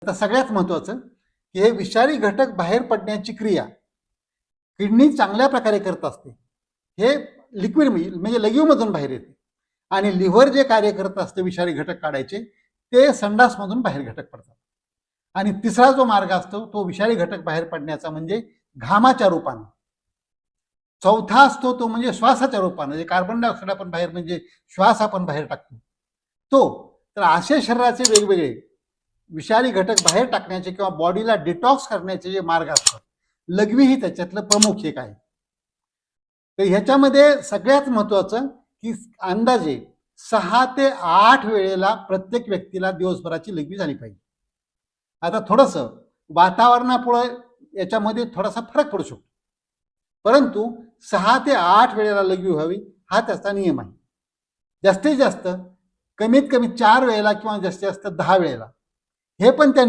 आता सगळ्यात महत्त्वाचं की हे विषारी घटक बाहेर पडण्याची क्रिया किडनी चांगल्या प्रकारे करत असते. हे लिक्विड म्हणजे लघवीमधून बाहेर येते आणि लिव्हर जे कार्य करत असते विषारी घटक काढायचे ते संडासमधून बाहेर घटक पडतात. आणि तिसरा जो मार्ग असतो तो विषारी घटक बाहेर पडण्याचा म्हणजे घामाच्या रूपानं. चौथा असतो तो म्हणजे श्वासाच्या रूपानं, जे कार्बन डायऑक्साईड आपण बाहेर म्हणजे श्वास आपण बाहेर टाकतो तो. तर असे शरीराचे वेगवेगळे विषारी घटक बाहेर टाकण्याचे किंवा बॉडीला डिटॉक्स करण्याचे जे मार्ग असतात, लघवी ही त्याच्यातलं प्रमुख एक आहे. तर ह्याच्यामध्ये सगळ्यात महत्वाचं की अंदाजे 6 ते 8 वेळेला प्रत्येक व्यक्तीला दिवसभराची लघवी झाली पाहिजे. आता थोडंसं वातावरणामुळे याच्यामध्ये थोडासा फरक पडू शकतो, परंतु 6 ते 8 वेळेला लघवी व्हावी हा त्याचा नियम आहे. जास्तीत जास्त कमीत कमी 4 वेळेला किंवा जास्तीत जास्त 10 वेळेला, हे पण त्या